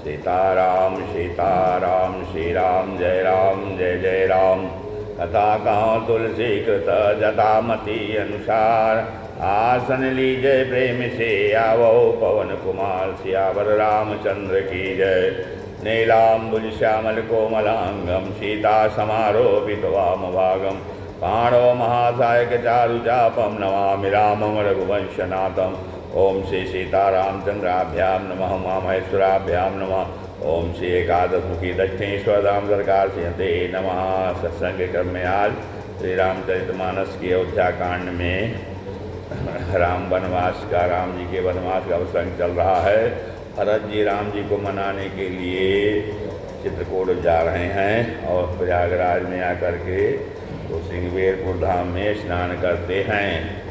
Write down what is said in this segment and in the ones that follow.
सीताराम सीताराम श्री राम जय जय राम। कथा कहो तुलसी कृत जटामति अनुसार, आसन लीजय प्रेम से आवो पवन कुमार। सियावर रामचंद्र की जय। नीलाम्बुज श्यामल कोमलांगम, सीता समारोपित वामभागम। पाणो महासायक चारुचापम, नमामि रामं रघुवंशनाथम। ओम श्री सीतारामचंद्राभ्याम नमः। उमा महेश्वराभ्याम नमः। ओम श्री एकादशमुखी दक्षिणेश्वर धाम सरकार से नमः। सत्संग क्रम में आज श्री रामचरितमानस की अयोध्या कांड में राम वनवास का, राम जी के वनवास का प्रसंग चल रहा है। भरत जी राम जी को मनाने के लिए चित्रकूट जा रहे हैं और प्रयागराज में आकर के वो सिंहवेरपुर धाम में स्नान करते हैं।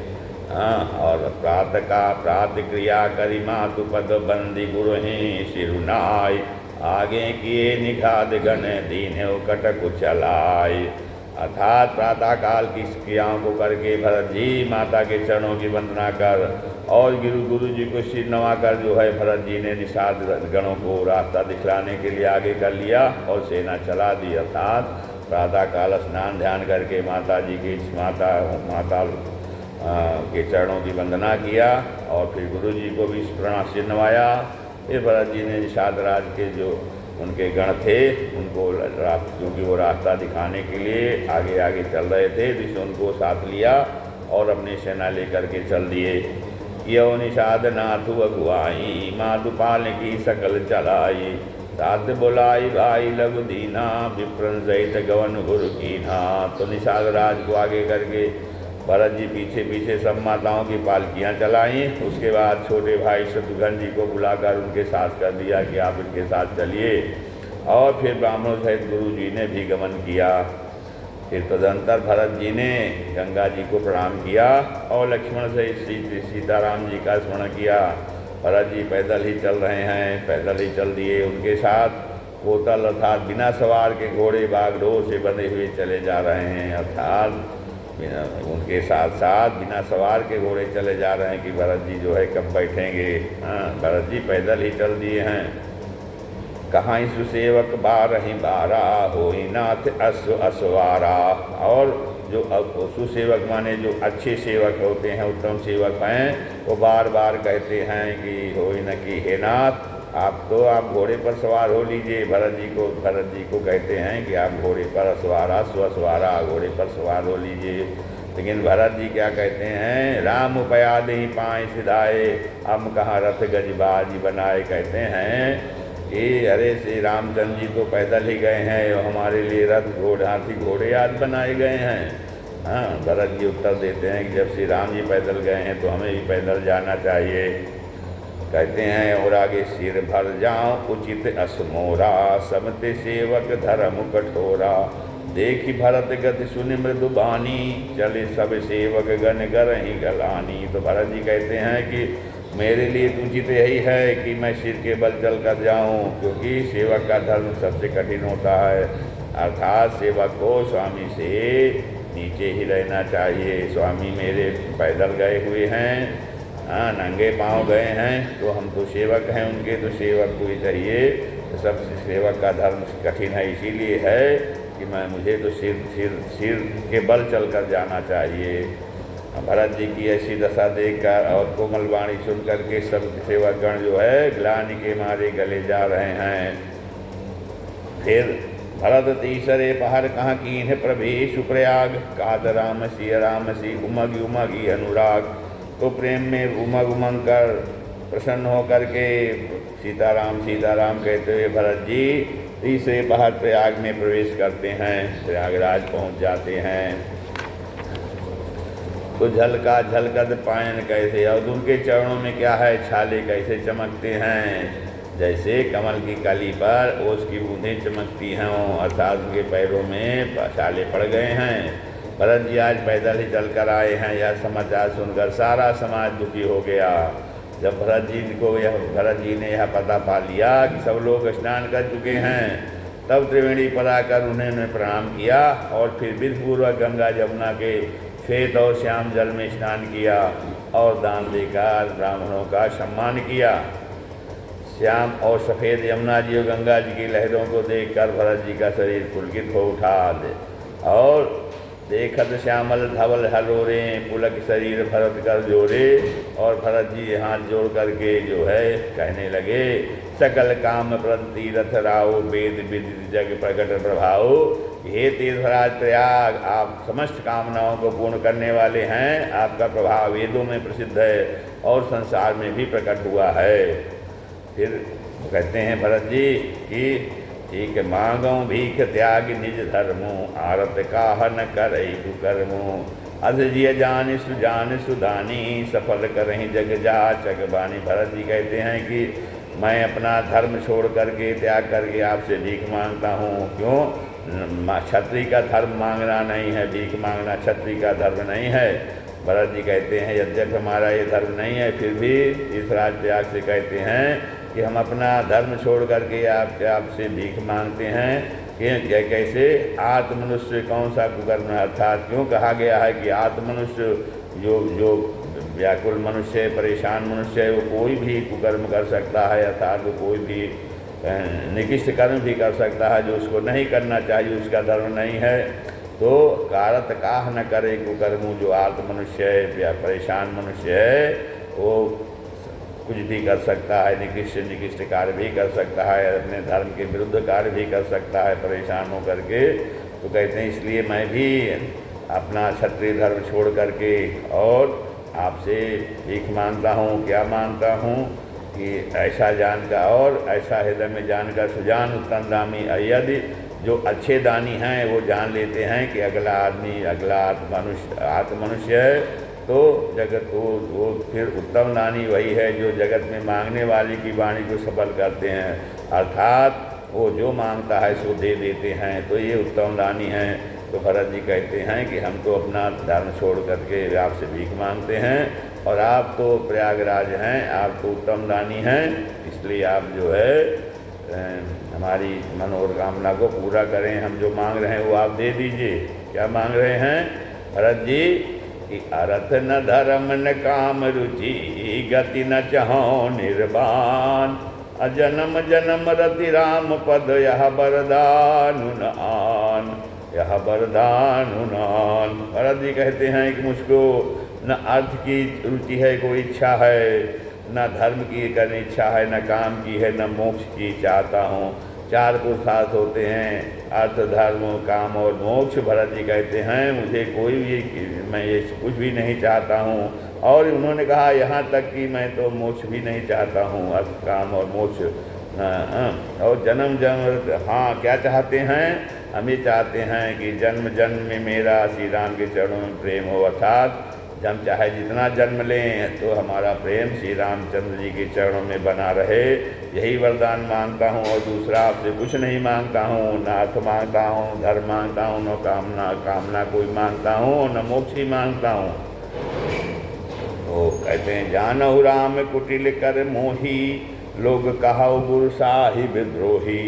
और प्रातः क्रिया करी मातु पद बंदी गुरुहि सिरुनाय, आगे किए निखाद गण दीन कटक चलाय। अर्थात प्रातःकाल की क्रियाओं को करके भरत जी माता के चरणों की वंदना कर और गुरु जी को सिर नवाकर जो है भरत जी ने निषाद गणों को रास्ता दिखलाने के लिए आगे कर लिया और सेना चला दी। अर्थात प्रातःकाल स्नान ध्यान करके माता जी की माता के चरणों की वंदना किया और फिर गुरु जी को भी प्रणाम सिर नवाया। फिर भरत जी ने निषाद राज के जो उनके गण थे उनको क्योंकि वो रास्ता दिखाने के लिए आगे आगे चल रहे थे, जिससे उनको साथ लिया और अपनी सेना लेकर के चल दिए। यो निषाद नाथु अगुआई, माधुपाल की सकल चलाई। साथ बोलाई भाई लघु दीना, विप्रन सहित गवन गुरु कीना। तो निषाद राज को आगे करके भरत जी पीछे पीछे सब माताओं की पालकियाँ चलाईं। उसके बाद छोटे भाई शत्रुघ्न जी को बुलाकर उनके साथ कर दिया कि आप इनके साथ चलिए। और फिर ब्राह्मणों सहित गुरु जी ने भी गमन किया। फिर तदंतर भरत जी ने गंगा जी को प्रणाम किया और लक्ष्मण सहित सीताराम जी का स्मरण किया। भरत जी पैदल ही चल रहे हैं, पैदल ही चल दिए। उनके साथ कोतल अर्थात बिना सवार के घोड़े बागडोर से बंधे हुए चले जा रहे हैं। अर्थात उनके साथ साथ बिना सवार के घोड़े चले जा रहे हैं कि भरत जी जो है कब बैठेंगे। भरत जी पैदल ही चल दिए हैं। कहाँ सुसेवक बारही बारा, होई नाथ असवारा। और जो सुसेवक माने जो अच्छे सेवक होते हैं, उत्तम सेवक हैं, वो बार बार कहते हैं कि होई न कि हे नाथ आप घोड़े पर सवार हो लीजिए। भरत जी को कहते हैं कि आप घोड़े पर असवारा स्वसवारा घोड़े पर सवार हो लीजिए। लेकिन भरत जी क्या कहते हैं, राम उपयाद ही पाए सिधाए, हम कहाँ रथ गजबाजी बनाए। कहते हैं कि अरे श्री रामचंद्र जी तो पैदल ही गए हैं और हमारे लिए रथ हाथी घोड़े याद बनाए गए हैं। भरत जी उत्तर देते हैं कि जब श्री राम जी पैदल गए हैं तो हमें भी पैदल जाना चाहिए। कहते हैं और आगे सिर भर जाऊं उचित असमोरा, समते सेवक धर्म कठोरा। देखी भरत गति सुनि मृदु बानी, चले सब सेवक गण गरहि गलानी। तो भरत जी कहते हैं कि मेरे लिए उचित यही है कि मैं सिर के बल चल कर जाऊँ, क्योंकि सेवक का धर्म सबसे कठिन होता है। अर्थात सेवक को स्वामी से नीचे ही रहना चाहिए। स्वामी मेरे पैदल गए हुए हैं, नंगे पाँव गए हैं, तो हम तो सेवक हैं उनके, तो सेवक को ही चाहिए। तो सबसे सेवक का धर्म कठिन है, इसीलिए है कि मुझे तो सिर के बल चल कर जाना चाहिए। भरत जी की ऐसी दशा देखकर और कोमल वाणी सुन करके सब सेवकगण जो है ग्लानि के मारे गले जा रहे हैं। फिर भरत तीसरे पहर कहाँ कीन्ह प्रवेश प्रयाग, काद राम सी उमगी अनुराग। तो प्रेम में उमंग कर प्रसन्न होकर के सीताराम कहते हुए भरत जी तीसरे पहर प्रयाग में प्रवेश करते हैं, प्रयागराज पहुंच जाते हैं। तो झलकद पायन कैसे, और उनके चरणों में क्या है, छाले कैसे चमकते हैं, जैसे कमल की कली पर ओस की बूंदें चमकती हों। अर्थात उनके पैरों में छाले पड़ गए हैं। भरत जी आज पैदल ही चलकर आए हैं। यह समाचार सुनकर सारा समाज दुखी हो गया। जब भरत जी ने यह पता पा लिया कि सब लोग स्नान कर चुके हैं, तब त्रिवेणी पर आकर उन्होंने प्रणाम किया और फिर विधिपूर्वक गंगा जमुना के श्वेत और श्याम जल में स्नान किया और दान देकर ब्राह्मणों का सम्मान किया। श्याम और सफ़ेद यमुना जी और गंगा जी की लहरों को देखकर भरत जी का शरीर पुलकित हो उठा और देखत श्यामल धवल हलोरे पुलक शरीर भरत कर जोड़े। और भरत जी हाथ जोड़ करके जो है कहने लगे, सकल काम प्रद तीरथ राव वेद विदित जग प्रकट प्रभाव। हे तीर्थराज प्रयाग, आप समस्त कामनाओं को पूर्ण करने वाले हैं, आपका प्रभाव वेदों में प्रसिद्ध है और संसार में भी प्रकट हुआ है। फिर कहते हैं भरत जी कि एक मांगो भीख त्याग निज धर्मो, आरत काह न करई कुकर्मो। अध जिय जान सुदानी, सफल करहीं जग जाचक बानी। भरत जी कहते हैं कि मैं अपना धर्म छोड़ करके त्याग करके आपसे भीख मांगता हूँ। क्यों? क्षत्रिय का धर्म मांगना नहीं है, भीख मांगना क्षत्रिय का धर्म नहीं है। भरत जी कहते हैं यद्यपि हमारा ये धर्म नहीं है, फिर भी तीर्थराज प्रयाग से कहते हैं कि हम अपना धर्म छोड़ करके आपसे भीख मांगते हैं। कि कैसे? आत्मनुष्य कौन सा कुकर्म है? अर्थात क्यों कहा गया है कि आत्मनुष्य जो व्याकुल मनुष्य है, परेशान मनुष्य है, वो कोई भी कुकर्म कर सकता है, अर्थात वो कोई भी निकृष्ट कर्म भी कर सकता है जो उसको नहीं करना चाहिए, उसका धर्म नहीं है। तो कारत काह न करे कुकर्मु, जो आत्म मनुष्य है या परेशान मनुष्य है वो कुछ भी कर सकता है, निकृष्ट कार्य भी कर सकता है, अपने धर्म के विरुद्ध कार्य भी कर सकता है परेशान हो करके। तो कहते हैं इसलिए मैं भी अपना क्षत्रिय धर्म छोड़ करके और आपसे भीख मांगता हूँ। क्या मांगता हूँ कि ऐसा जानकर और ऐसा हृदय में जानकर सुजान उत्तम दामी। यदि जो अच्छे दानी हैं वो जान लेते हैं कि अगला आदमी अगला आत्म मनुष्य है, तो जगत वो फिर उत्तम दानी वही है जो जगत में मांगने वाले की वाणी को सफल करते हैं, अर्थात वो जो मांगता है सो दे देते हैं। तो ये उत्तम दानी हैं। तो भरत जी कहते हैं कि हम तो अपना धर्म छोड़ करके आपसे भीख मांगते हैं और आप तो प्रयागराज हैं, आप तो उत्तम दानी हैं, इसलिए आप जो है हमारी मनोकामना को पूरा करें। हम जो मांग रहे हैं वो आप दे दीजिए। क्या मांग रहे हैं भरत जी? कि अर्थ न धर्म न काम रुचि, गति न चहो निर्वाण, अजन्म जन्म रति राम पद यह वरदानु न आन, यह वरदानु न आन। भरत जी कहते हैं कि मुझको न अर्थ की रुचि है, कोई इच्छा है, न धर्म की करनी इच्छा है, न काम की है, न मोक्ष की चाहता हूँ। चार पुरुषार्थ होते हैं, अर्थ धर्म काम और मोक्ष। भरत जी कहते हैं मुझे कोई भी, मैं ये कुछ भी नहीं चाहता हूँ। और उन्होंने कहा यहाँ तक कि मैं तो मोक्ष भी नहीं चाहता हूँ, अर्थ काम और मोक्ष। और जन्म जन्म, हाँ क्या चाहते हैं? हम ये चाहते हैं कि जन्म जन्म में मेरा श्री राम के चरणों में प्रेम हो, अर्थात हम चाहे जितना जन्म लें तो हमारा प्रेम श्री रामचंद्र जी के चरणों में बना रहे, यही वरदान मांगता हूँ। और दूसरा आपसे कुछ नहीं मांगता हूँ, न अर्थ मांगता हूँ, धर्म मांगता हूँ, न कामना कोई मांगता हूँ, न मोक्ष ही मांगता हूँ। तो कहते हैं जानहु राम कुटिल कर मोही, लोग कहाउ गुरु साहिब द्रोही,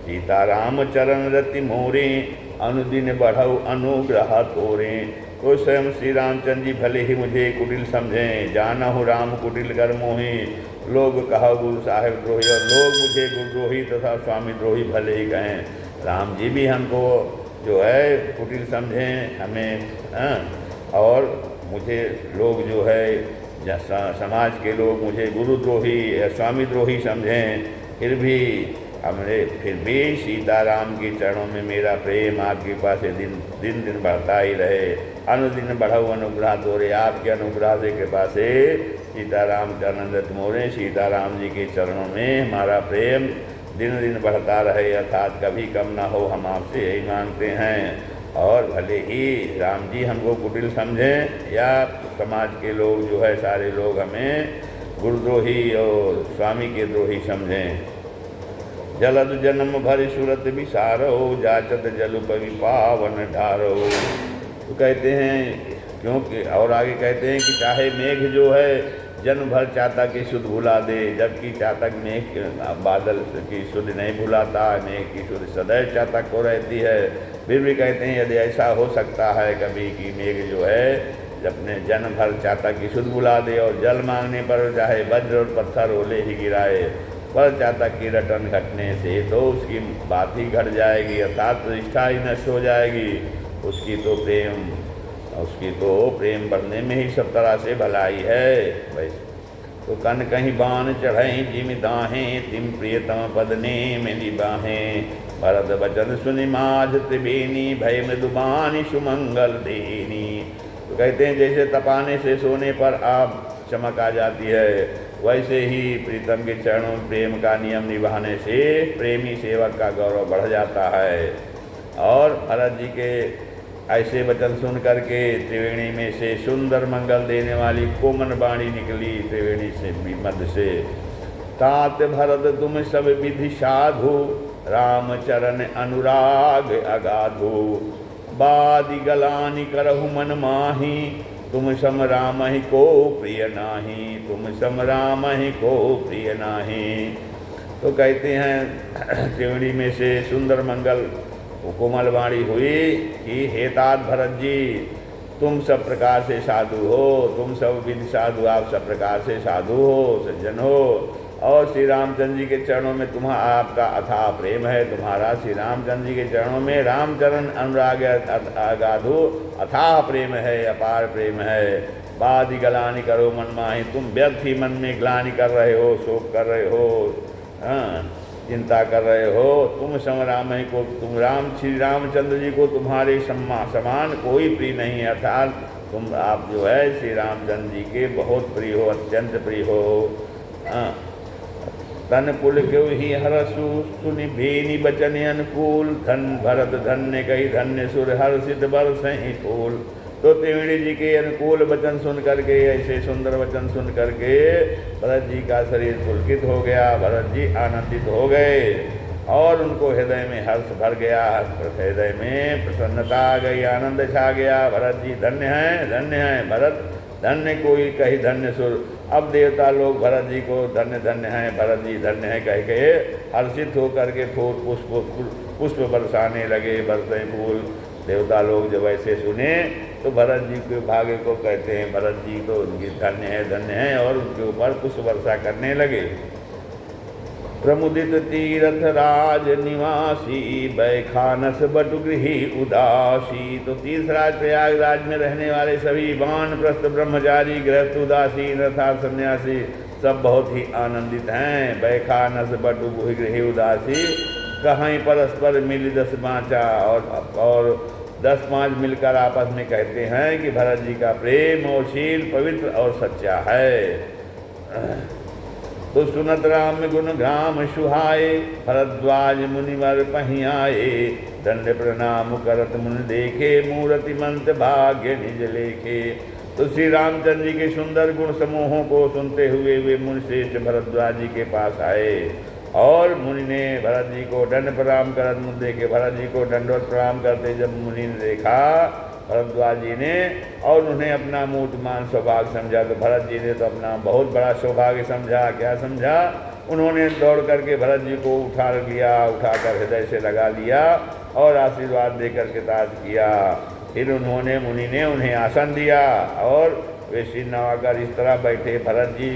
सीता राम चरण रति मोरे, अनुदिन बढ़ऊ अनुग्रह तोरे। तो स्वयं श्री रामचंद्र जी भले ही मुझे कुटिल समझें, जाना हूँ राम कुटिल कर मोही, लोग कहा गुरु साहिब द्रोही, और लोग मुझे गुरुद्रोही तथा स्वामी द्रोही भले ही कहें। राम जी भी हमको जो है कुटिल समझें हमें, और मुझे लोग जो है समाज के लोग मुझे गुरुद्रोही या स्वामी द्रोही समझें, फिर भी सीताराम के चरणों में मेरा प्रेम आपके पास दिन दिन बढ़ता ही रहे। अनुदिन बढ़ाऊ अनुग्रह तोरे, आपके अनुग्रह से कृपा से सीताराम चरण रत मोरे, सीताराम जी के चरणों में हमारा प्रेम दिन दिन बढ़ता रहे, अर्थात कभी कम ना हो, हम आपसे यही मांगते हैं। और भले ही राम जी हमको कुटिल समझें या समाज के लोग जो है सारे लोग हमें गुरुद्रोही और स्वामी के द्रोही समझें। जलद जन्म भर सुरत विसारो, जाचत जल पवि पावन ढारो। तो कहते हैं क्योंकि, और आगे कहते हैं कि चाहे मेघ जो है जन्म भर चातक की सुध भुला दे, जबकि चातक मेघ बादल की सुध नहीं भुलाता, मेघ की सुध सदैव चातक को रहती है। फिर भी कहते हैं यदि ऐसा हो सकता है कभी कि मेघ जो है अपने जन्म भर चातक की सुध भुला दे और जल मांगने पर चाहे वज्र और पत्थर ओले ही गिराए, पर चातक की रटन घटने से तो उसकी बात ही घट जाएगी, अर्थात प्रतिष्ठा ही नष्ट हो जाएगी। उसकी तो प्रेम बढ़ने में ही सब तरह से भलाई है। वैसे तो कन कहीं बाण चढ़ें जिम दाहें, तिम प्रियतम पदने मिली बाहें। भरत बचन सुनि माझ त्रिवेणी, भय मृदुबानी सुमंगल देनी। तो कहते हैं जैसे तपाने से सोने पर आप चमक आ जाती है, वैसे ही प्रीतम के चरणों में प्रेम का नियम निभाने से प्रेमी सेवक का गौरव बढ़ जाता है। और भरत जी के ऐसे वचन सुन करके त्रिवेणी में से सुंदर मंगल देने वाली कोमल वाणी निकली त्रिवेणी से मध्य से। तात भरत तुम सब विधि साधु, राम चरण अनुराग अगाधु। बादि गलानि करहु मन माही, तुम सम राम ही को प्रिय नाही, तुम सम राम ही को प्रिय नाही। तो कहते हैं त्रिवेणी में से सुंदर मंगल कोमल वाणी हुई कि हे तात भरत जी, तुम सब प्रकार से साधु हो, तुम सब विधि साधु, आप सब प्रकार से साधु हो, सज्जन हो। और श्री रामचंद्र जी के चरणों में आपका अथाह प्रेम है। तुम्हारा श्री रामचंद्र जी के चरणों में रामचरण अनुराग अगाधु अथाह प्रेम है, अपार प्रेम है। बादि गलानि करो मन माही, तुम व्यर्थ ही मन में ग्लानि कर रहे हो, शोक कर रहे हो, चिंता कर रहे हो। तुम सम राम ही को, तुम श्री रामचंद्र जी को तुम्हारे समान कोई प्रिय नहीं है, अर्थात आप जो है श्री रामचंद्र जी के बहुत प्रिय हो, अत्यंत प्रिय हो। तन पुल क्यों ही हरसु, सुनि भेनी बचन अनुकूल। धन भरत धन्य कही, धन्य सुर हर्षित बरसहि फूल। तो त्रिवेणी जी के अनुकूल वचन सुन करके, ऐसे सुंदर वचन सुन करके भरत जी का शरीर पुलकित हो गया, भरत जी आनंदित हो गए और उनको हृदय में हर्ष भर गया, हृदय में प्रसन्नता आ गई, आनंद छा गया। भरत जी धन्य हैं भरत, धन्य कोई कही धन्य सुर। अब देवता लोग भरत जी को धन्य धन्य हैं, भरत जी धन्य हैं कह के हर्षित होकर के फूल पुष्प बरसाने लगे, बरसे फूल। देवता लोग जब ऐसे सुने तो भरत जी के भाग्य को कहते हैं, भरत जी तो उनकी धन्य है और उनके ऊपर पुष्प वर्षा करने लगे। प्रमुदित तीर्थ राज निवासी, बैखानस बटुगृही उदासी। तो तीर्थराज प्रयागराज में रहने वाले सभी वानप्रस्थ ब्रह्मचारी, गृहस्थ, उदासीन अर्थात सन्यासी सब बहुत ही आनंदित हैं। बैखानस बटुगृही उदासी, कहीं परस्पर मिल 10 बाँचा, और 10-5 मिलकर आपस में कहते हैं कि भरत जी का प्रेम और शील पवित्र और सच्चा है। तो सुनत राम गुण ग्राम सुहाए, भरद्वाज मुनिवर पहीं आए। दंड प्रणाम करत मुन देखे, मूर्ति मंत भाग्य निज लेखे। तो श्री रामचंद्र जी के सुंदर गुण समूहों को सुनते हुए वे मुनि श्रेष्ठ भरद्वाज जी के पास आए और मुनि ने भरत जी को दंड प्रणाम करत मुन देखे। भरत जी को दंडवत प्रणाम करते जब मुनि ने देखा भरद्वाज जी ने, और उन्हें अपना मूर्तिमान सौभाग्य समझा, तो भरत जी ने तो अपना बहुत बड़ा सौभाग्य समझा। क्या समझा? उन्होंने दौड़ करके भरत जी को उठाकर हृदय से लगा लिया और आशीर्वाद देकर के ताज किया। फिर मुनि ने उन्हें आसन दिया और वे सिर नवाकर इस तरह बैठे। भरत जी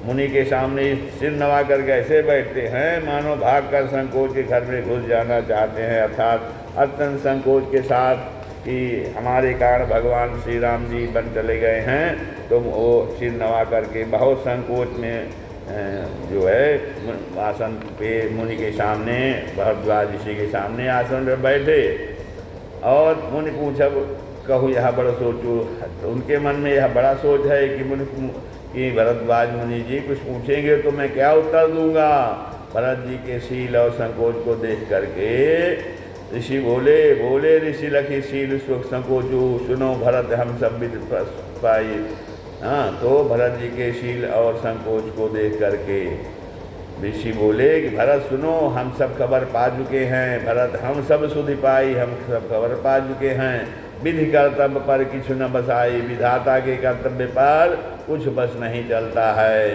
मुनि के सामने सिर नवा करके ऐसे बैठते हैं मानो भाग कर संकोच के घर में घुस जाना चाहते हैं, अर्थात अत्यंत संकोच के साथ कि हमारे कारण भगवान श्री राम जी बन चले गए हैं। तो वो सिर नवा करके बहुत संकोच में जो है आसन पे मुनि के सामने, भरद्वाज ऋषि के सामने आसन पर बैठे। और मुनि पूछा, कहूँ यह बड़ा सोचो। तो उनके मन में यह बड़ा सोच है कि भरद्वाज मुनि जी कुछ पूछेंगे तो मैं क्या उत्तर दूंगा। भरत जी के शील और संकोच को देख करके ऋषि बोले ऋषि लखी शील सुख संकोचू, सुनो भरत हम सब विद पाई। हाँ, तो भरत जी के शील और संकोच को देख करके ऋषि बोले कि भरत सुनो, हम सब खबर पा चुके हैं। भरत हम सब सुधि पाई, हम सब खबर पा चुके हैं। विधि कर्तव्य पर किछु न बसाई, विधाता के कर्तव्य पर कुछ बस नहीं चलता है।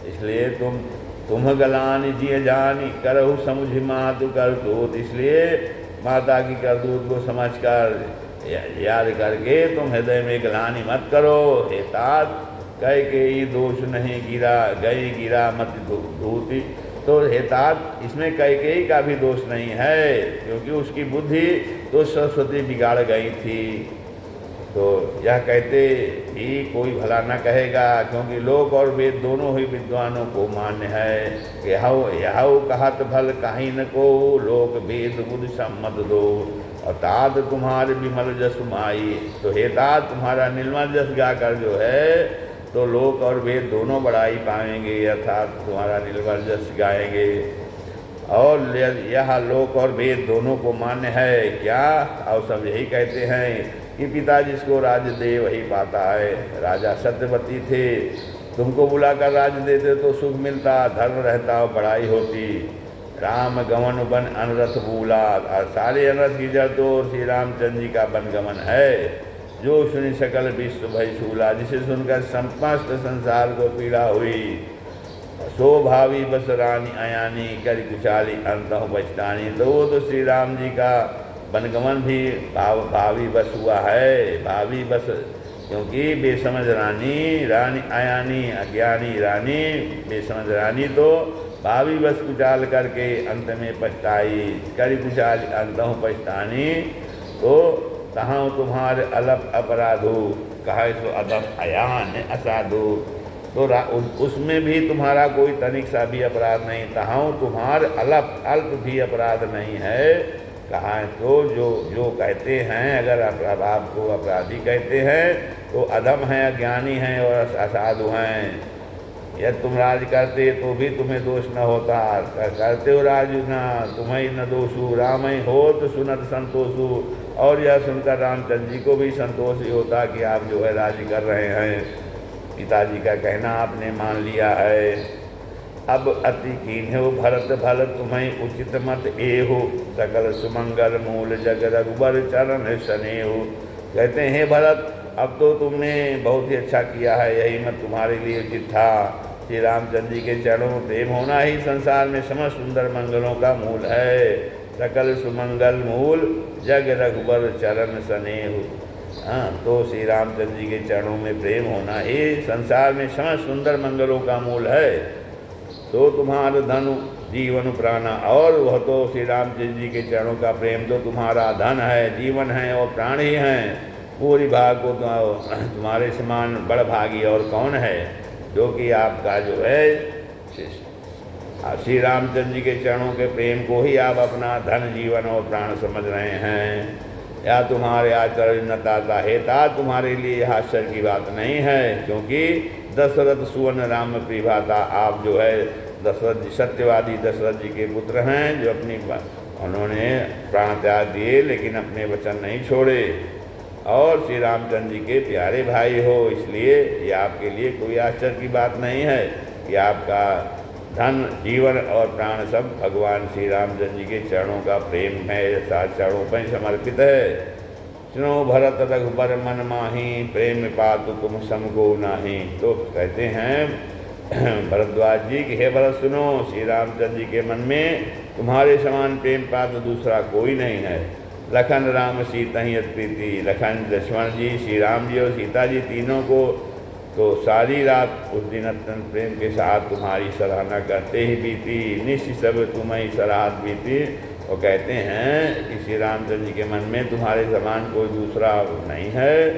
इसलिए तुम गलानी जिय जानी, करहु समुझ मातु करतूत। इसलिए माता की करतूत को समझकर याद करके तुम हृदय में ग्लानि मत करो। हे तात, कह के ये दोष नहीं गिरा, गई गिरा मत धूति। तो हेतात इसमें कैकेयी का भी दोष नहीं है, क्योंकि उसकी बुद्धि तो सरस्वती बिगाड़ गई थी। तो यह कहते कि कोई भला न कहेगा, क्योंकि लोक और वेद दोनों ही विद्वानों को मान्य है कि यह कहत भल कहीं न को, लोक वेद बुद्धि सम्मत दो, और तात तुम्हारे विमल जस माई। तो हे तात तुम्हारा निर्मल जस गाकर जो है तो लोक और वेद दोनों बड़ाई पाएंगे, अर्थात तुम्हारा निर्मल जस गाएंगे। और यह लोक और वेद दोनों को मान्य है क्या? और सब यही कहते हैं कि पिता जिसको राज्य दे वही पाता है। राजा सत्यवती थे, तुमको बुलाकर राज्य देते तो सुख मिलता, धर्म रहता और बड़ाई होती। राम गमन बन अनरथ भूला, और सारे अनरथ की जड़ तो श्री रामचंद्र जी का बनगमन है। जो सुनि सकल विश्व भय शूला, जिसे सुनकर समस्त संसार को पीड़ा हुई। सो भावी बस रानी अयानी, कर कुचाली अंतः बचतानी। तो वो तो श्री राम जी का बनगमन भी भावी बस हुआ है। भावी बस क्योंकि बेसमझ रानी, रानी अयानी अज्ञानी रानी, बेसमझ रानी तो भावी बस कुचाल करके अंत में पछताई। करी कुचाल अंतः पछतानी, तो तहाँ तुम्हारे अलप अपराधो, कहा सो अदम अयान असाधु। तो उसमें भी तुम्हारा कोई तनिक सा भी अपराध नहीं, तहाँ तुम्हारे अल्प भी अपराध नहीं है। कहा तो जो कहते हैं, अगर आपको अपराधी कहते हैं तो अधम हैं, अज्ञानी हैं और असाधु हैं। यदि तुम राज करते तो भी तुम्हें दोष न होता, करते हो राज ना तुम्हें न दोषु, राम ही हो तो सुनत संतोषु। और यह सुनकर रामचंद्र जी को भी संतोष ही होता कि आप जो है राज्य कर रहे हैं, पिताजी का कहना आपने मान लिया है। अब अति कीन्हे भरत भल तुम्हें उचित मत एहो, सकल सुमंगल मूल जग रघुबर चरण स्नेहो। कहते हैं हे भरत, अब तो तुमने बहुत ही अच्छा किया है, यही मत तुम्हारे लिए उचित था। श्री रामचंद्र जी के चरणों में प्रेम होना ही संसार में समस्त सुंदर मंगलों का मूल है। सकल सुमंगल मूल जग रघुबर चरण स्नेह। हाँ, तो श्री रामचंद्र जी के चरणों में प्रेम होना ही संसार में समस्त सुंदर मंगलों का मूल है। तो तुम्हारा धन जीवन प्राण, और वह तो श्री रामचंद्र जी के चरणों का प्रेम तो तुम्हारा धन है, जीवन है और प्राण ही हैं। पूरी भाग को तुम्हारे समान बड़ भागी और कौन है, जो कि आपका जो है श्री रामचंद्र जी के चरणों के प्रेम को ही आप अपना धन जीवन और प्राण समझ रहे हैं। या तुम्हारे आचरण न ताता हेता, तुम्हारे लिए यह आश्चर्य की बात नहीं है, क्योंकि दशरथ सुवर्ण राम प्रिभाता, आप जो है दशरथ जी सत्यवादी दशरथ जी के पुत्र हैं, जो उन्होंने प्राण त्याग दिए लेकिन अपने वचन नहीं छोड़े, और श्री रामचंद्र जी के प्यारे भाई हो। इसलिए ये आपके लिए कोई आश्चर्य की बात नहीं है कि आपका धन जीवन और प्राण सब भगवान श्री रामचंद्र जी के चरणों का प्रेम है, सात चरणों पर समर्पित है। सुनो भरत रघुबर मन माही, प्रेम पातु तुम समगो नाही। तो कहते हैं भरद्वाज जी कि हे भरत सुनो, श्री रामचंद्र जी के मन में तुम्हारे समान प्रेम पात्र दूसरा कोई नहीं है। लखन राम सीता ही प्रीति, लखन लक्ष्मण जी श्री राम जी और सीता जी तीनों को तो सारी रात उस दिन अत्यंत प्रेम के साथ तुम्हारी सराहना करते ही बीती। निश्चय सब तुम्हारी सराहत बीती। और कहते हैं कि श्री रामचंद्र जी के मन में तुम्हारे समान कोई दूसरा नहीं है,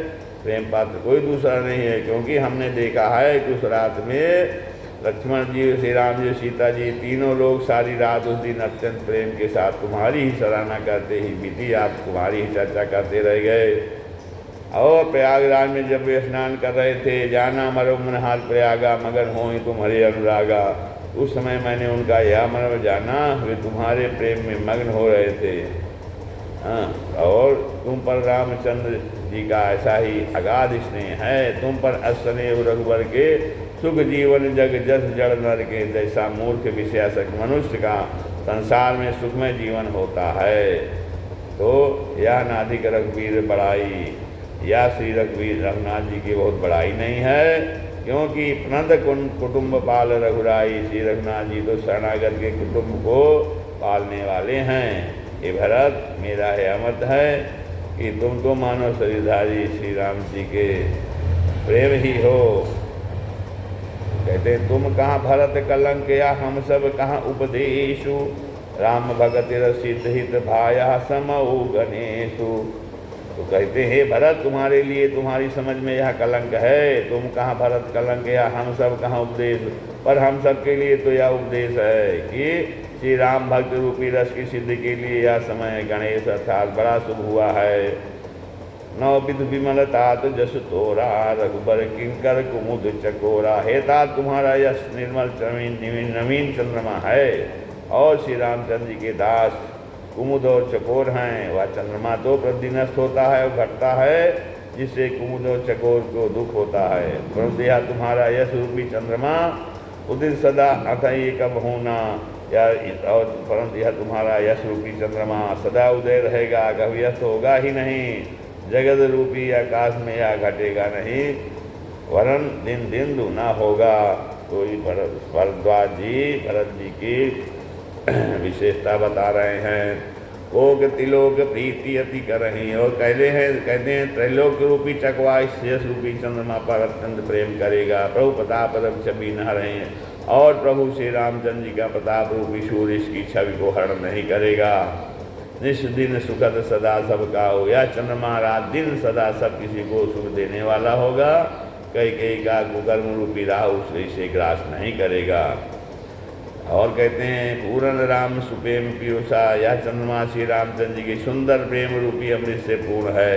प्रेम पात्र कोई दूसरा नहीं है, क्योंकि हमने देखा है कि उस रात में लक्ष्मण जी श्री राम जी सीता जी तीनों लोग सारी रात उस दिन अत्यंत प्रेम के साथ तुम्हारी ही सराहना करते ही बीती। आप तुम्हारी ही चर्चा करते रह गए। और प्रयागराज में जब वे स्नान कर रहे थे, जाना मरो मन हाथ प्रयागा, मगन हो ही तुम्हारे अनुरागा। उस समय मैंने उनका यह मन जाना, वे तुम्हारे प्रेम में मग्न हो रहे थे। हाँ, और तुम पर रामचंद्र जी का ऐसा ही अगाध स्नेह है। तुम पर अस्नेह रघुवर के सुख जीवन जग जस जड़ नर के, जैसा मूर्ख विषयासक्त मनुष्य का संसार में सुखमय जीवन होता है। तो यह नाधिक रघुवीर बड़ाई, या श्री रघुवीर रघुनाथ जी की बहुत बड़ाई नहीं है, क्योंकि प्रणत कुटुंब पाल रघुराई। श्री रघुनाथ जी तो शरणागत के कुटुंब को पालने वाले हैं। ये भरत मेरा यह मत है कि तुम तो मानव शरीरधारी श्री राम जी के प्रेम ही हो। कहते हैं तुम कहाँ भरत कलंक या हम सब कहाँ उपदेशु, राम भगत रसित हित भाया समऊ गणेशु। तो कहते हैं भरत तुम्हारे लिए तुम्हारी समझ में यह कलंक है, तुम कहाँ भरत कलंक या हम सब कहाँ उपदेश, पर हम सब के लिए तो यह उपदेश है कि श्री राम भक्त रूपी रस की सिद्धि के लिए यह समय गणेश अर्थात बड़ा शुभ हुआ है। नौ विध विमल तात जस तोरा, रघुबर किंकर कुमुद चकोरा। हे तात तुम्हारा यश निर्मल नवीन चंद्रमा है, और श्री रामचंद्र जी के दास कुमुद और चकोर हैं। वह चंद्रमा तो प्रतिदिन नष्ट होता है और घटता है, जिससे कुमुद और चकोर को दुख होता है। परंतु यह तुम्हारा यश रूपी चंद्रमा उदित सदा अथई कब होना, या और परंतु यह तुम्हारा यश रूपी चंद्रमा सदा उदय रहेगा, कभी अस्त होगा ही नहीं। जगत रूपी आकाश में यह घटेगा नहीं, वरन दिन दिन दूना होगा। तो ये भरद्वाज जी की विशेषता बता रहे हैं। कोक तिलोक प्रीति अति करही, और कहते हैं त्रैलोक रूपी चकवा इस यश रूपी चंद्रमा पर अत्यंत प्रेम करेगा। प्रभु प्रताप रवि छवि न रहे, और प्रभु श्री रामचंद्र जी का प्रताप रूपी सूर्य इसकी छवि को हरण नहीं करेगा। निष्दिन सुखद सदा सबका हो, यह चंद्रमा रात दिन सदा सब किसी को सुख देने वाला होगा। कई का कुकर्म रूपी राहु इसे ग्रास नहीं करेगा। और कहते हैं पूर्ण राम सुप्रेम पीयूषा, यह चंद्रमा श्री रामचंद्र जी की सुंदर प्रेम रूपी अमृत से पूर्ण है।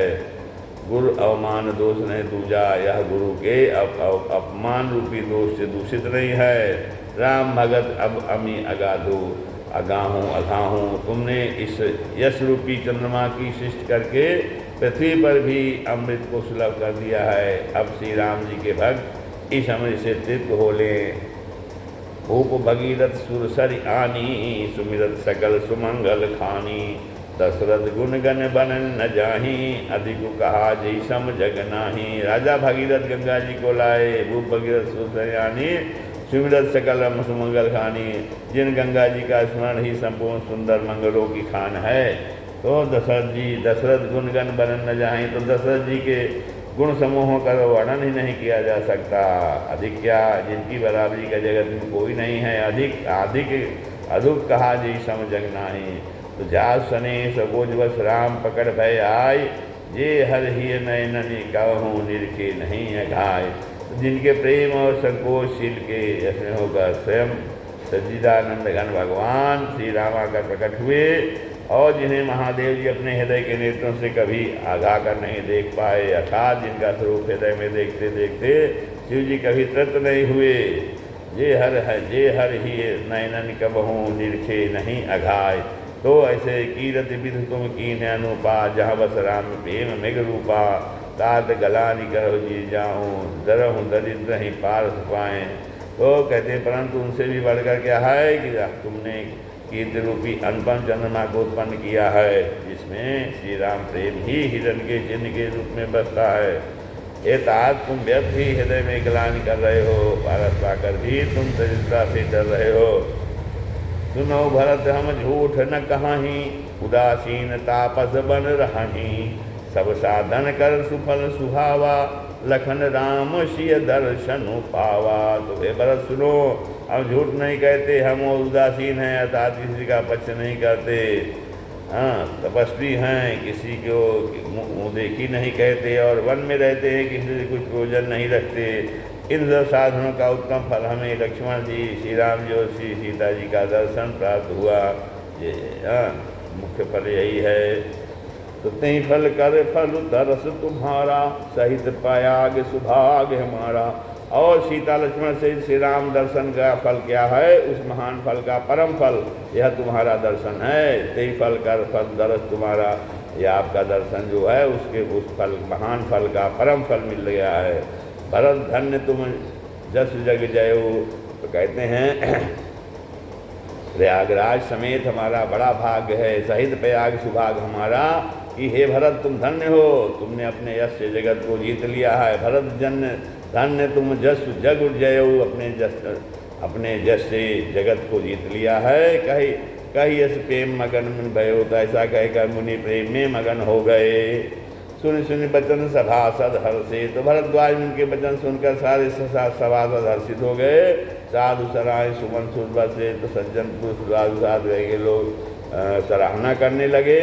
गुरु अवमान दोष नहीं दूजा, यह गुरु के अपमान रूपी दोष से दूषित नहीं है। राम भगत अब अमी अगाधु, अगाहूँ तुमने इस यश रूपी चंद्रमा की सृष्टि करके पृथ्वी पर भी अमृत को सुलभ कर दिया है। अब श्री राम जी के भक्त इस अमृत से तृप्त हो लें। भूप भगीरथ सुरसरि आनी, सुमिरत सकल सुमंगल खानी। दशरथ गुण गण बनन न जाही, अधिक कहा जी सम जग नाही। राजा भगीरथ गंगा जी को लाए, भूप भगीरथ सुरसरि आनी, सुमिरत सकल सुमंगल खानी। जिन गंगा जी का स्मरण ही संपूर्ण सुंदर मंगलों की खान है। तो दशरथ गुण गण बनन न जाही, तो दशरथ जी के गुण समूहों का वर्णन ही नहीं किया जा सकता। अधिक क्या, जिनकी बराबरी का जगत में कोई नहीं है। अधिक कहा जी सम जग नाही। तो जात सने सगोज बस राम पकड़ भय आय, जे हर ही नयननि कहूँ निरखे नहीं अघाय। तो जिनके प्रेम और संकोचशील के ऐसे होकर स्वयं सच्चिदानंद घन भगवान श्री राम आकर प्रकट हुए, और जिन्हें महादेव जी अपने हृदय के नेत्रों से कभी आगा कर नहीं देख पाए, अर्थात जिनका स्वरूप हृदय में देखते देखते शिव जी कभी तृप्त नहीं हुए। जे हर ही नयनन कबहूँ निरखे नहीं अघाय। तो ऐसे कीरत विध तुम कीन अनुपा, जहाँ बस राम प्रेम मृग रूपा। तात गलानी करो जी जाऊँ, दरहूँ दरिद्र ही पार पाएँ। तो कहते हैं परंतु उनसे भी बढ़कर क्या है कि तुमने कीर्ति रूपी अनुपम चंद्रमा को उत्पन्न किया है, जिसमें श्री राम प्रेम ही हिरण के चिन्ह के रूप में बसता है। ये तात तुम व्यर्थ ही हृदय में ग्लानि कर रहे हो, पारस पाकर भी तुम दरिद्रता से डर रहे हो। सुनो भरत हम झूठ न कहाही, उदासीन तापस बन रहाही। सब साधन कर सुफल सुहावा, लखन राम सिय दर्शन पावा। तो हे भरत सुनो, हम झूठ नहीं कहते, हम उदासीन हैं अर्थात किसी का पक्ष नहीं करते। हाँ, तपस्वी हैं, किसी को मुँह देखी नहीं कहते, और वन में रहते हैं, किसी से कुछ प्रयोजन नहीं रखते। इन सब साधनों का उत्तम फल हमें लक्ष्मण जी, श्री राम जी और श्री सीता जी का दर्शन प्राप्त हुआ। ये मुख्य फल यही है। तो तई फल कर फल दरस तुम्हारा, सहित पायाग सुभाग हमारा। और सीता लक्ष्मण से श्री राम दर्शन का फल क्या है? उस महान फल का परम फल यह तुम्हारा दर्शन है। तई फल कर फल दरस तुम्हारा, यह आपका दर्शन जो है उसके उस फल महान फल का परम फल मिल गया है। भरत धन्य तुम जस जग जयो। तो कहते हैं प्रयागराज समेत हमारा बड़ा भाग्य है, सहित प्रयाग सुभाग हमारा, कि हे भरत तुम धन्य हो, तुमने अपने यश से जगत को जीत लिया है। भरत जन्य धन्य तुम जस जग जयो, अपने जस से जगत को जीत लिया है। कही यश प्रेम मगन मन भयो, तो ऐसा कहकर मुनि प्रेम में मगन हो गए। सुन सुन बचन सभासद हर्षे। तो भरद्वाज उनके वचन सुनकर सारे सभासद हर्षित हो गए। साधु सराय सुमन सुर बरसे। तो सज्जन पुरुष साधु साधु के लोग सराहना करने लगे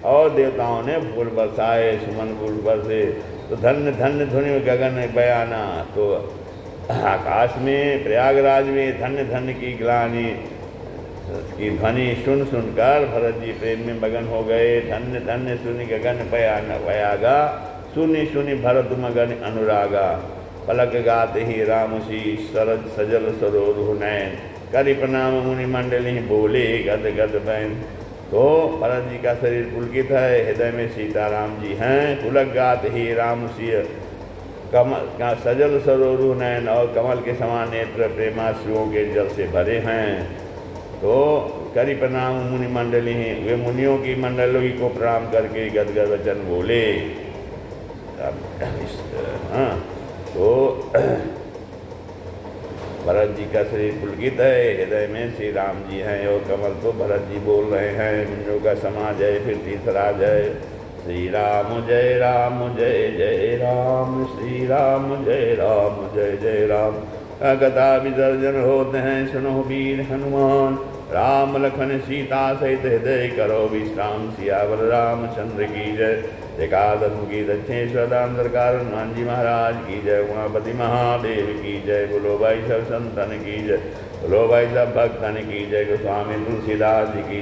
और देवताओं ने फूल बरसाए, सुमन फूल बरसे। तो धन्य धन्य ध्वनि गगन बयाना। तो आकाश में प्रयागराज में धन्य धन्य की ग्लानि की ध्वनि सुन सुनकर भरत जी प्रेम में मगन हो गए। धन्य धन्य सुनि गगन बयाना बयागा, सुनि सुनि भरत मगन अनुरागा। पलक गाते ही रामसी सरज सजल सरोरु नैन। करि प्रणाम मुनि मंडली बोले गद गद बैन। तो भरत जी का शरीर पुलकित है, हृदय में सीताराम जी हैं। पुलक गाते ही रामसी कमल का सजल सरोरु नैन, और कमल के समान नेत्र प्रेमाश्रुओं के जल से भरे हैं। तो करि प्रणाम मुनि मंडली हैं, वे मुनियों की मंडली को प्रणाम करके गदगद वचन बोले। हाँ, तो भरत जी का शरीर पुलकित है, हृदय में श्री राम जी हैं और कमल तो भरत जी बोल रहे हैं। मुनियों का समाज है, फिर तीर्थराज है। श्री राम जय राम, श्री राम जय जय राम। कथा विसर्जन होते हैं, सुनो वीर हनुमान। राम लखन सीता सहित हृदय करो विश्राम। सियावर रामचंद्र की जय। एकादश की दक्षिणेश्वर दामोदर हनुमान जी महाराज की जय। उमापति महादेव की जय। बोलो भाई सब संतन की जय। बोलो भाई सब भक्तन की जय। गोस्वामी तुलसीदास जी की